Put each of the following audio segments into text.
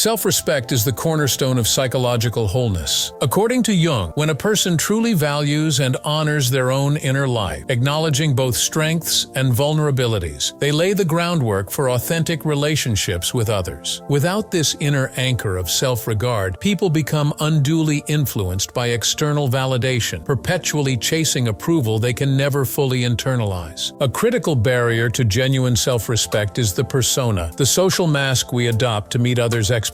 Self-respect is the cornerstone of psychological wholeness. According to Jung, when a person truly values and honors their own inner life, acknowledging both strengths and vulnerabilities, they lay the groundwork for authentic relationships with others. Without this inner anchor of self-regard, people become unduly influenced by external validation, perpetually chasing approval they can never fully internalize. A critical barrier to genuine self-respect is the persona, the social mask we adopt to meet others' expectations.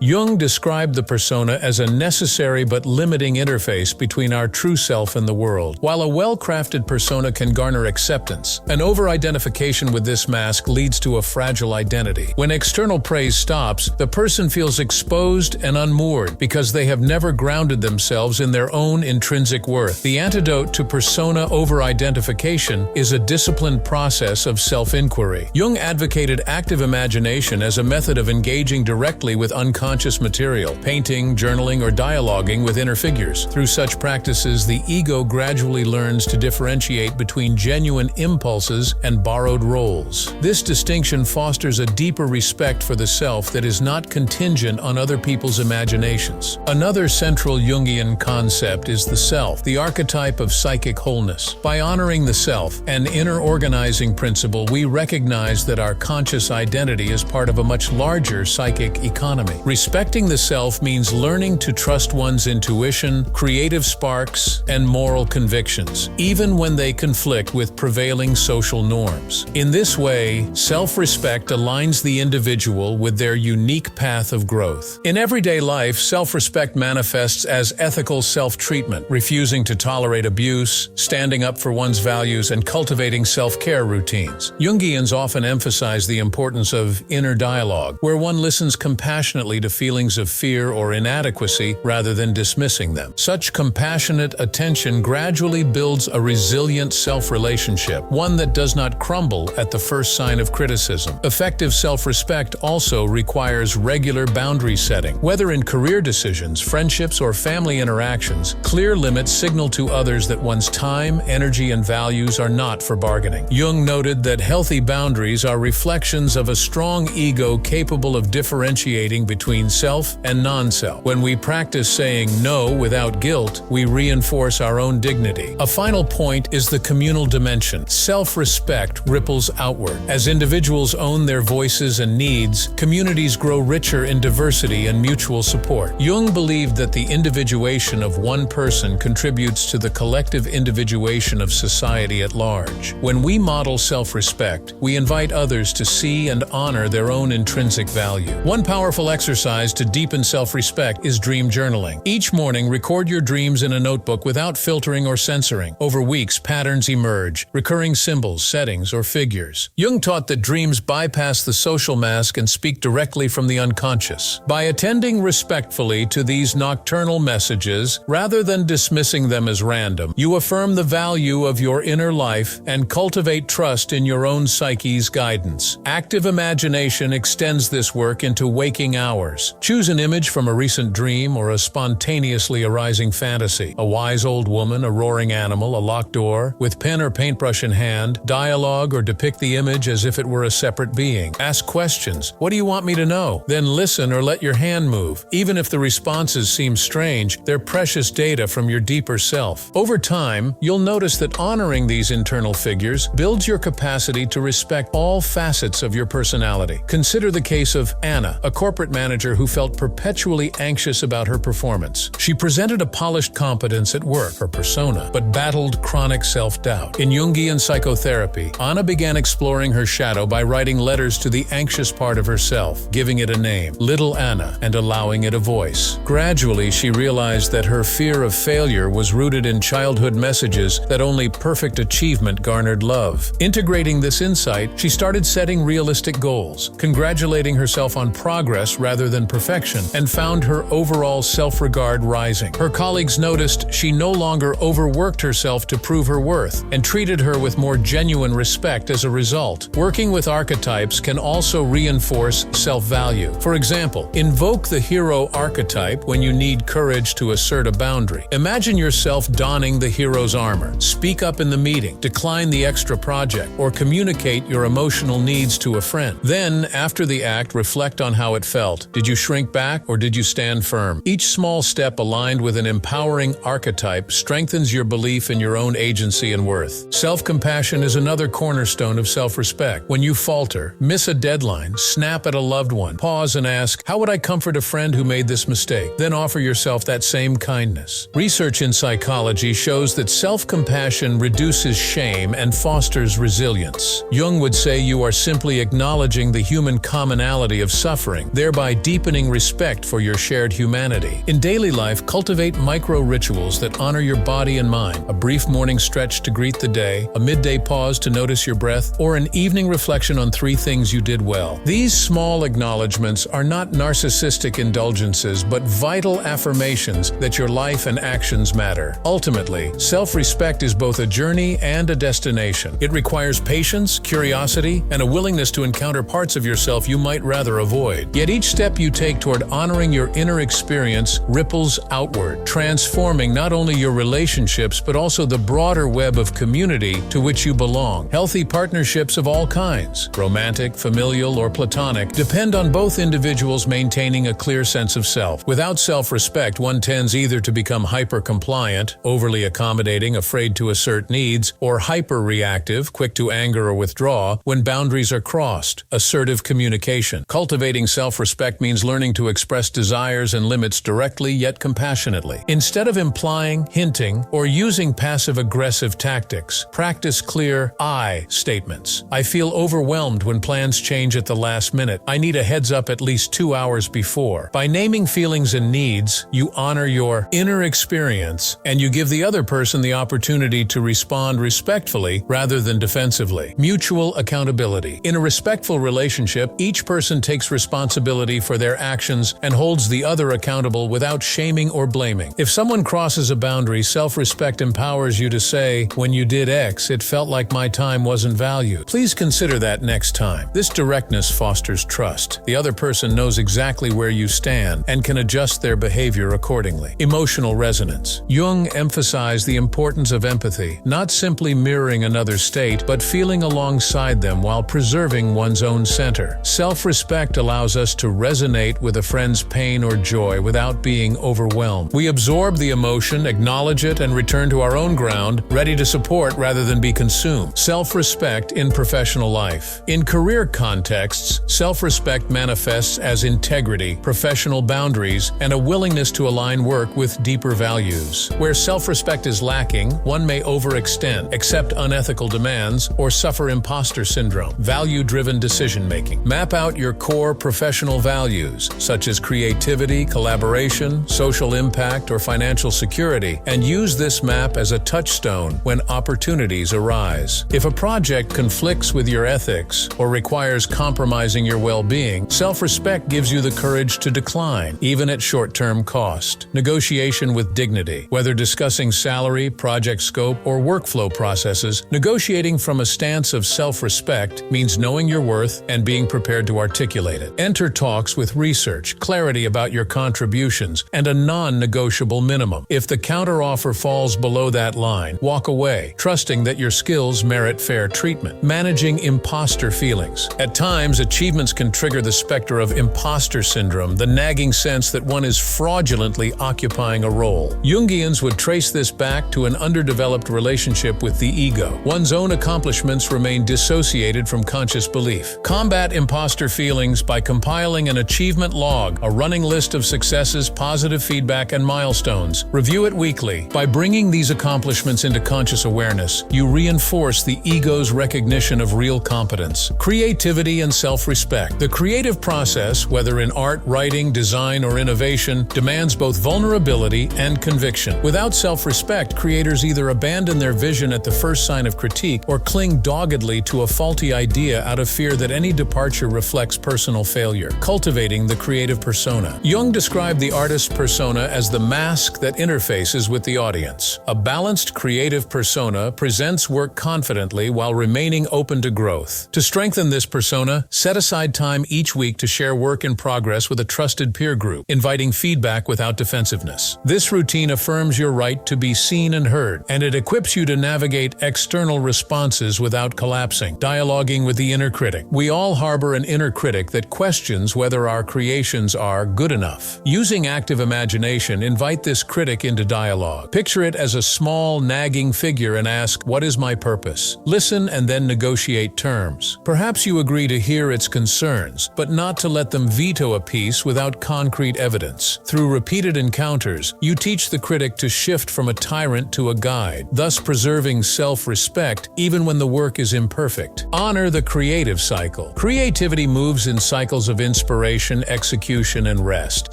Jung described the persona as a necessary but limiting interface between our true self and the world. While a well-crafted persona can garner acceptance, an over-identification with this mask leads to a fragile identity. When external praise stops, the person feels exposed and unmoored because they have never grounded themselves in their own intrinsic worth. The antidote to persona over-identification is a disciplined process of self-inquiry. Jung advocated active imagination as a method of engaging directly with unconscious material, painting, journaling, or dialoguing with inner figures. Through such practices, the ego gradually learns to differentiate between genuine impulses and borrowed roles. This distinction fosters a deeper respect for the self that is not contingent on other people's imaginations. Another central Jungian concept is the self, the archetype of psychic wholeness. By honoring the self, an inner organizing principle, we recognize that our conscious identity is part of a much larger psychic economy. Respecting the self means learning to trust one's intuition, creative sparks, and moral convictions, even when they conflict with prevailing social norms. In this way, self-respect aligns the individual with their unique path of growth. In everyday life, self-respect manifests as ethical self-treatment, refusing to tolerate abuse, standing up for one's values, and cultivating self-care routines. Jungians often emphasize the importance of inner dialogue, where one listens compassionately to feelings of fear or inadequacy rather than dismissing them. Such compassionate attention gradually builds a resilient self-relationship, one that does not crumble at the first sign of criticism. Effective self-respect also requires regular boundary setting. Whether in career decisions, friendships, or family interactions, clear limits signal to others that one's time, energy, and values are not for bargaining. Jung noted that healthy boundaries are reflections of a strong ego capable of differentiating between self and non-self. When we practice saying no without guilt, we reinforce our own dignity. A final point is the communal dimension. Self-respect ripples outward. As individuals own their voices and needs, communities grow richer in diversity and mutual support. Jung believed that the individuation of one person contributes to the collective individuation of society at large. When we model self-respect, we invite others to see and honor their own intrinsic value. One powerful exercise to deepen self-respect is dream journaling. Each morning, record your dreams in a notebook without filtering or censoring. Over weeks, patterns emerge, recurring symbols, settings, or figures. Jung taught that dreams bypass the social mask and speak directly from the unconscious. By attending respectfully to these nocturnal messages, rather than dismissing them as random, you affirm the value of your inner life and cultivate trust in your own psyche's guidance. Active imagination extends this work into waking hours. Choose an image from a recent dream or a spontaneously arising fantasy. A wise old woman, a roaring animal, a locked door. With pen or paintbrush in hand, dialogue or depict the image as if it were a separate being. Ask questions. What do you want me to know? Then listen or let your hand move. Even if the responses seem strange, they're precious data from your deeper self. Over time, you'll notice that honoring these internal figures builds your capacity to respect all facets of your personality. Consider the case of Anna, a corporate manager who felt perpetually anxious about her performance. She presented a polished competence at work, her persona, but battled chronic self-doubt. In Jungian psychotherapy, Anna began exploring her shadow by writing letters to the anxious part of herself, giving it a name, Little Anna, and allowing it a voice. Gradually, she realized that her fear of failure was rooted in childhood messages that only perfect achievement garnered love. Integrating this insight, she started setting realistic goals, congratulating herself on progress rather than perfection, and found her overall self-regard rising. Her colleagues noticed she no longer overworked herself to prove her worth and treated her with more genuine respect as a result. Working with archetypes can also reinforce self-value. For example, invoke the hero archetype when you need courage to assert a boundary. Imagine yourself donning the hero's armor. Speak up in the meeting, decline the extra project, or communicate your emotional needs to a friend. Then, after the act, reflect on on how it felt. Did you shrink back or did you stand firm? Each small step aligned with an empowering archetype strengthens your belief in your own agency and worth. Self-compassion is another cornerstone of self-respect. When you falter, miss a deadline, snap at a loved one, pause and ask, how would I comfort a friend who made this mistake? Then offer yourself that same kindness. Research in psychology shows that self-compassion reduces shame and fosters resilience. Jung would say you are simply acknowledging the human commonality of suffering, thereby deepening respect for your shared humanity. In daily life, cultivate micro-rituals that honor your body and mind. A brief morning stretch to greet the day, a midday pause to notice your breath, or an evening reflection on 3 things you did well. These small acknowledgments are not narcissistic indulgences, but vital affirmations that your life and actions matter. Ultimately, self-respect is both a journey and a destination. It requires patience, curiosity, and a willingness to encounter parts of yourself you might rather avoid. Yet each step you take toward honoring your inner experience ripples outward, transforming not only your relationships but also the broader web of community to which you belong. Healthy partnerships of all kinds, romantic, familial, or platonic, depend on both individuals maintaining a clear sense of self. Without self-respect, one tends either to become hyper-compliant, overly accommodating, afraid to assert needs, or hyper-reactive, quick to anger or withdraw when boundaries are crossed. Assertive communication. Cultivating self-respect means learning to express desires and limits directly yet compassionately. Instead of implying, hinting, or using passive-aggressive tactics, practice clear I statements. I feel overwhelmed when plans change at the last minute. I need a heads up at least 2 hours before. By naming feelings and needs, you honor your inner experience and you give the other person the opportunity to respond respectfully rather than defensively. Mutual accountability. In a respectful relationship, each person takes responsibility for their actions and holds the other accountable without shaming or blaming. If someone crosses a boundary, self-respect empowers you to say, when you did X, it felt like my time wasn't valued. Please consider that next time. This directness fosters trust. The other person knows exactly where you stand and can adjust their behavior accordingly. Emotional resonance. Jung emphasized the importance of empathy, not simply mirroring another's state, but feeling alongside them while preserving one's own center. Self-respect allows us to resonate with a friend's pain or joy without being overwhelmed. We absorb the emotion, acknowledge it, and return to our own ground, ready to support rather than be consumed. Self-respect in professional life. In career contexts, self-respect manifests as integrity, professional boundaries, and a willingness to align work with deeper values. Where self-respect is lacking, one may overextend, accept unethical demands, or suffer imposter syndrome. Value-driven decision-making. Map out your core professional values, such as creativity, collaboration, social impact, or financial security, and use this map as a touchstone when opportunities arise. If a project conflicts with your ethics or requires compromising your well-being, self-respect gives you the courage to decline, even at short-term cost. Negotiation with dignity. Whether discussing salary, project scope, or workflow processes, negotiating from a stance of self-respect means knowing your worth and being prepared to articulate it. Enter talks with research, clarity about your contributions, and a non-negotiable minimum. If the counteroffer falls below that line, walk away, trusting that your skills merit fair treatment. Managing imposter feelings. At times, achievements can trigger the specter of imposter syndrome, the nagging sense that one is fraudulently occupying a role. Jungians would trace this back to an underdeveloped relationship with the ego. One's own accomplishments remain dissociated from conscious belief. Combat imposter feelings by compiling an achievement log, a running list of successes, positive feedback, and milestones. Review it weekly. By bringing these accomplishments into conscious awareness, you reinforce the ego's recognition of real competence. Creativity and self-respect. The creative process, whether in art, writing, design, or innovation, demands both vulnerability and conviction. Without self-respect, creators either abandon their vision at the first sign of critique or cling doggedly to a faulty idea out of fear that any departure reflects personal failure. Cultivating the creative persona. Jung described the artist persona as the mask that interfaces with the audience. A balanced creative persona presents work confidently while remaining open to growth. To strengthen this persona, set aside time each week to share work in progress with a trusted peer group, inviting feedback without defensiveness. This routine affirms your right to be seen and heard, and it equips you to navigate external responses without collapsing. Dialoguing with the inner critic. We all harbor an inner critic that questions whether our creations are good enough. Using active imagination, invite this critic into dialogue. Picture it as a small, nagging figure and ask, "What is my purpose?" Listen and then negotiate terms. Perhaps you agree to hear its concerns, but not to let them veto a piece without concrete evidence. Through repeated encounters, you teach the critic to shift from a tyrant to a guide, thus preserving self-respect even when the work is imperfect. Honor the creative cycle. Creativity moves in cycles of inspiration, execution, and rest.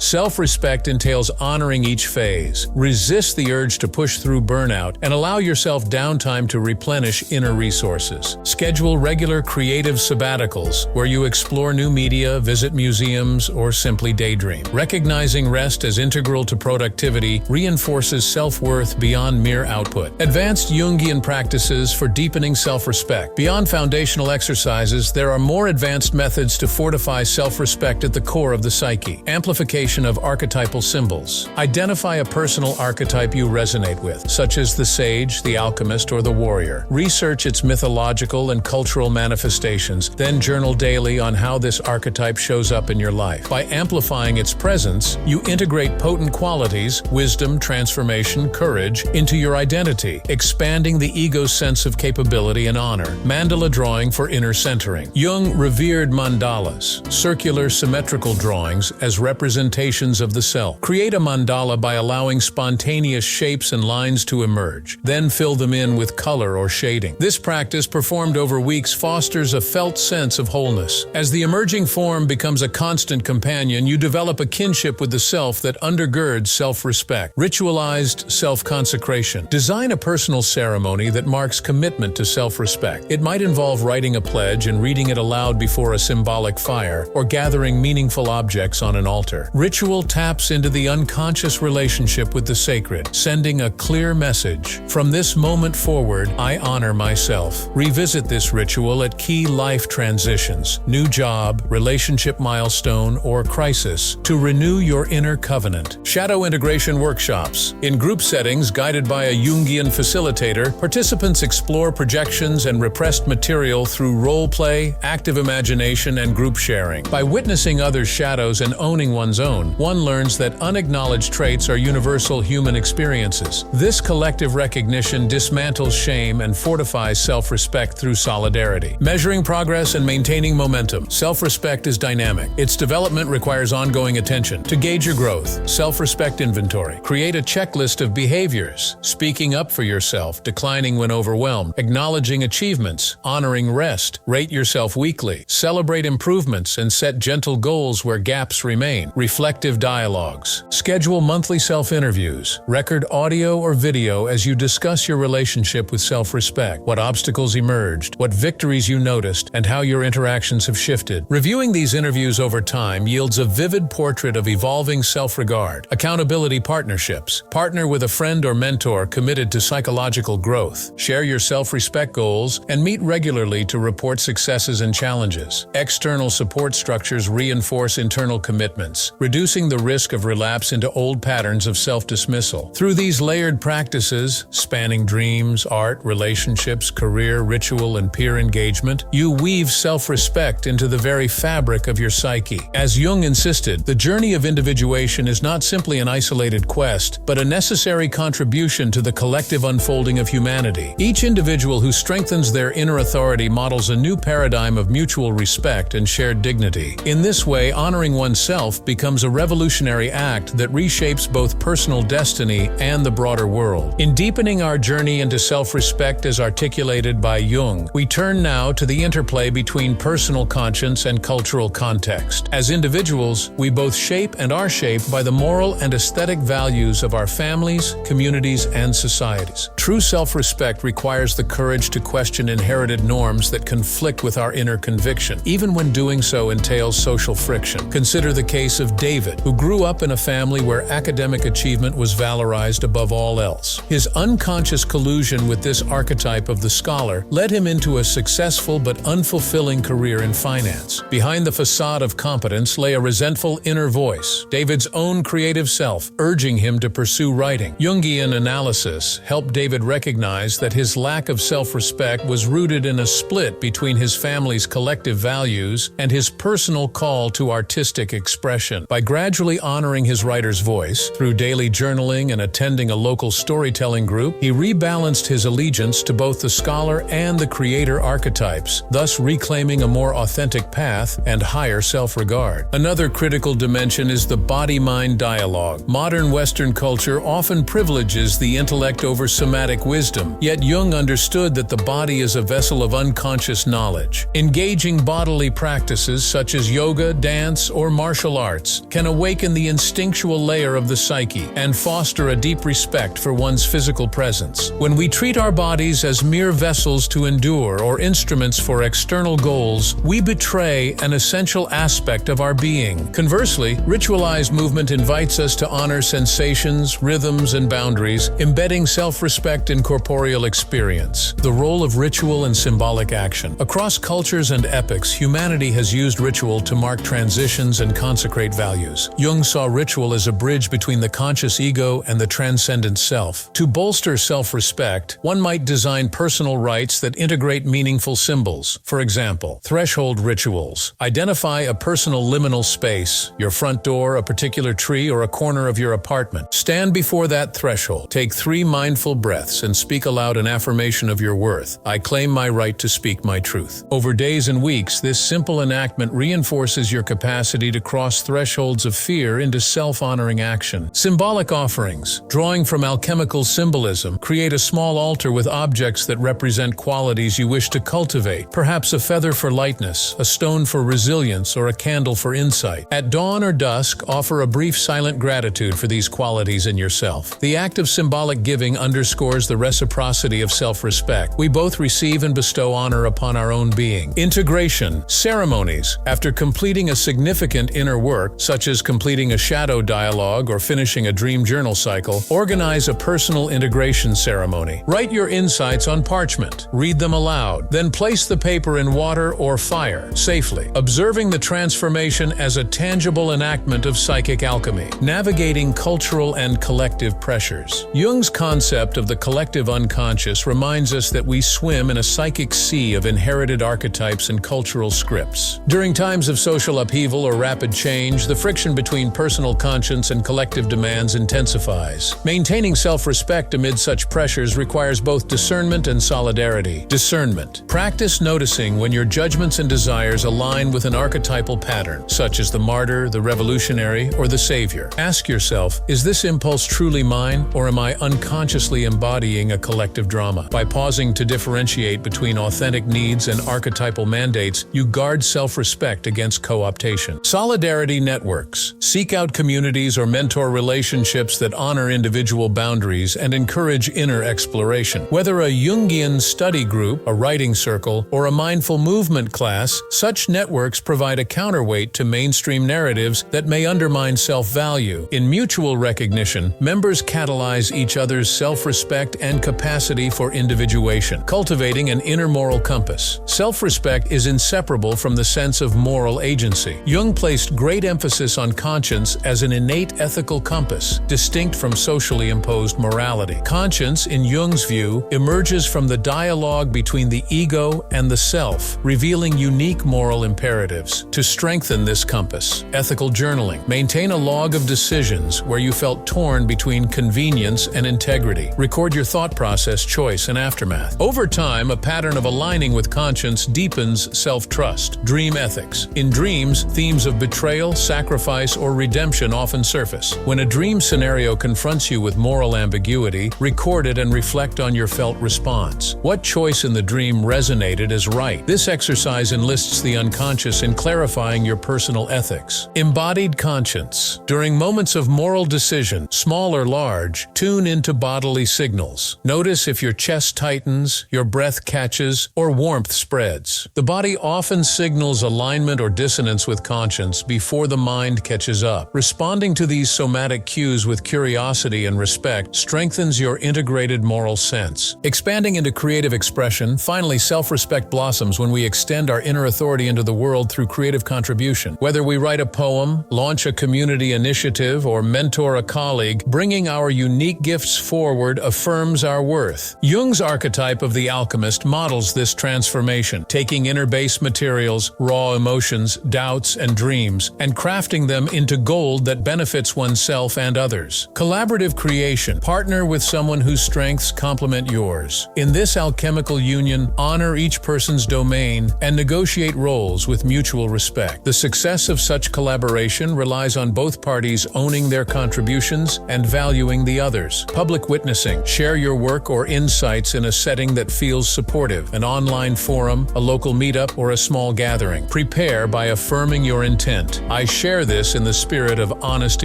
Self-respect entails honoring each phase. Resist the urge to push through burnout and allow yourself downtime to replenish inner resources. Schedule regular creative sabbaticals where you explore new media, visit museums, or simply daydream. Recognizing rest as integral to productivity reinforces self-worth beyond mere output. Advanced Jungian practices for deepening self-respect. Beyond foundational exercises, there are more advanced methods to fortify self-respect at the core of the psyche. Amplification of archetypal symbols. Identify a personal archetype you resonate with, such as the sage, the alchemist, or the warrior. Research its mythological and cultural manifestations, then journal daily on how this archetype shows up in your life. By amplifying its presence, you integrate potent qualities, wisdom, transformation, courage, into your identity, expanding the ego's sense of capability and honor. Mandala drawing for inner centering. Jung revered mandalas, circular symmetrical drawings, as representations of the self. Create a mandala by allowing spontaneous shapes and lines to emerge, then fill them in with color or shading. This practice, performed over weeks, fosters a felt sense of wholeness. As the emerging form becomes a constant companion, you develop a kinship with the self that undergirds self-respect. Ritualized self-consecration. Design a personal ceremony that marks commitment to self-respect. It might involve writing a pledge and reading it aloud before a symbolic fire, or gathering meaningful objects on an altar. Ritual taps into the unconscious relationship with the sacred, sending a clear message. From this moment forward, I honor myself. Revisit this ritual at key life transitions, new job, relationship milestone, or crisis, to renew your inner covenant. Shadow integration workshops. In group settings guided by a Jungian facilitator, participants explore projections and repressed material through role play, active imagination, and group sharing. By witnessing others' shadows and owning one's own, one learns that unacknowledged traits are universal human experiences. This collective recognition dismantles shame and fortifies self-respect through solidarity. Measuring progress and maintaining momentum. Self-respect is dynamic. Its development requires ongoing attention. To gauge your growth, self-respect inventory. Create a checklist of behaviors: speaking up for yourself, declining when overwhelmed, acknowledging achievements, honoring rest. Rate yourself weekly. Celebrate improvements and set gentle goals where gaps remain. Reflective dialogues. Schedule monthly self-interviews. Record audio or video as you discuss your relationship with self-respect, what obstacles emerged, what victories you noticed, and how your interactions have shifted. Reviewing these interviews over time yields a vivid portrait of evolving self-regard. Accountability partnerships. Partner with a friend or mentor committed to psychological growth. Share your self-respect goals and meet regularly to report successes and challenges. External support structures reinforce internal commitments, reducing the risk of relapse into old patterns of self-dismissal. Through these layered practices, spanning dreams, art, relationships, career, ritual, and peer engagement, you weave self-respect into the very fabric of your psyche. As Jung insisted, the journey of individuation is not simply an isolated quest, but a necessary contribution to the collective unfolding of humanity. Each individual who strengthens their inner authority models a new paradigm of mutual respect and shared dignity. In this way, honoring oneself becomes a revolutionary act that reshapes both personal destiny and the broader world. In deepening our journey into self-respect as articulated by Jung, we turn now to the interplay between personal conscience and cultural context. As individuals, we both shape and are shaped by the moral and aesthetic values of our families, communities, and societies. True self-respect requires the courage to question inherited norms that conflict with our inner conviction, even when doing so entails social friction. Consider the case of David, who grew up in a family where academic achievement was valorized above all else. His unconscious collusion with this archetype of the scholar led him into a successful but unfulfilling career in finance. Behind the facade of competence lay a resentful inner voice, David's own creative self, urging him to pursue writing. Jungian analysis helped David recognize that his lack of self-respect was rooted in a split between his family's collective values and his personal call to artistic expression. By gradually honoring his writer's voice, through daily journaling and attending a local storytelling group, he rebalanced his allegiance to both the scholar and the creator archetypes, thus reclaiming a more authentic path and higher self-regard. Another critical dimension is the body-mind dialogue. Modern Western culture often privileges the intellect over somatic wisdom, yet Jung understood that the body is a vessel of unconscious knowledge. Engaging bodily practices such as yoga, dance, or martial arts can awaken the instinctual layer of the psyche and foster a deep respect for one's physical presence. When we treat our bodies as mere vessels to endure or instruments for external goals, we betray an essential aspect of our being. Conversely, ritualized movement invites us to honor sensations, rhythms, and boundaries, embedding self-respect in corporeal experience. The role of ritual and symbolic action. Across cultures and epochs, humanity has used ritual to mark transitions and consecrate values. Jung saw ritual as a bridge between the conscious ego and the transcendent self. To bolster self-respect, one might design personal rites that integrate meaningful symbols. For example, threshold rituals. Identify a personal liminal space, your front door, a particular tree, or a corner of your apartment. Stand before that threshold. Take 3 mindful breaths and speak aloud an affirmation of your worth. I claim my right to speak my truth. Over days and weeks, this simple enactment reinforces your capacity to cross thresholds of fear into self-honoring action. Symbolic offerings. Drawing from alchemical symbolism, create a small altar with objects that represent qualities you wish to cultivate. Perhaps a feather for lightness, a stone for resilience, or a candle for insight. At dawn or dusk, offer a brief silent gratitude for these qualities in yourself. The act of symbolic giving underscores the reciprocity of self-respect. We both receive and bestow honor upon our own being. Integration. Ceremonies. After completing a significant inner work, such as completing a shadow dialogue or finishing a dream journal cycle, organize a personal integration ceremony. Write your insights on parchment. Read them aloud. Then place the paper in water or fire, safely, observing the transformation as a tangible enactment of psychic alchemy. Navigating cultural and collective pressures. Jung's concept of the collective unconscious reminds us that we swim in a psychic sea of inherited archetypes and cultural scripts. During times of social upheaval or rapid change, the friction between personal conscience and collective demands intensifies. Maintaining self-respect amid such pressures requires both discernment and solidarity. Discernment. Practice noticing when your judgments and desires align with an archetypal pattern, such as the martyr, the revolutionary, or the savior. Ask yourself, is this impulse truly mine, or am I unconsciously embodying a collective drama? By pausing to differentiate between authentic needs and archetypal mandates, you guard self-respect against co-optation. Solidarity networks. Seek out communities or mentor relationships that honor individual boundaries and encourage inner exploration. Whether a Jungian study group, a writing circle, or a mindful movement class, such networks provide a counterweight to mainstream narratives that may undermine self-value. In mutual recognition, members catalyze each other's self-respect and capacity for individuation, cultivating an inner moral compass. Self-respect is inseparable from the sense of moral agency. Jung placed great emphasis on conscience as an innate ethical compass, distinct from socially imposed morality. Conscience, in Jung's view, emerges from the dialogue between the ego and the self, revealing unique moral imperatives. To strengthen this compass, ethical journaling. Maintain a log of decisions where you felt torn between convenience and integrity. Record your thought process, choice, and aftermath. Over time, a pattern of aligning with conscience deepens self-trust. Dream ethics. In dreams, themes of betrayal, sacrifice, or redemption often surface. When a dream scenario confronts you with moral ambiguity, record it and reflect on your felt response. What choice in the dream resonated as right? This exercise enlists the unconscious in clarifying your personal ethics. Embodied conscience. During moments of moral decision, small or large, tune into bodily signals. Notice if your chest tightens, your breath catches, or warmth spreads. The body often signals alignment or dissonance with conscience before the mind catches up. Responding to these somatic cues with curiosity and respect strengthens your integrated moral sense. Expanding into creative expression, finally, self-respect blossoms when we extend our inner authority into the world through creative contribution. Whether we write a poem, launch a community initiative, or mentor a colleague, bringing our unique gifts forward affirms our worth. Jung's archetype of the alchemist models this transformation, taking inner base materials, raw raw emotions, doubts, and dreams, and crafting them into gold that benefits oneself and others. Collaborative creation. Partner with someone whose strengths complement yours. In this alchemical union, honor each person's domain and negotiate roles with mutual respect. The success of such collaboration relies on both parties owning their contributions and valuing the others. Public witnessing. Share your work or insights in a setting that feels supportive, an online forum, a local meetup, or a small gathering. Prepare by affirming your intent. I share this in the spirit of honest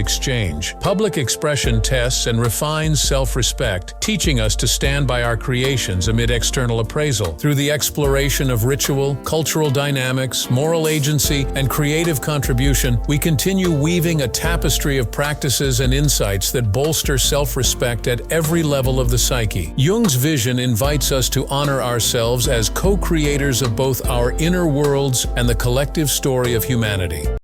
exchange. Public expression tests and refines self-respect, teaching us to stand by our creations amid external appraisal. Through the exploration of ritual, cultural dynamics, moral agency, and creative contribution, we continue weaving a tapestry of practices and insights that bolster self-respect at every level of the psyche. Jung's vision invites us to honor ourselves as co-creators of both our inner worlds and the collective story of humanity.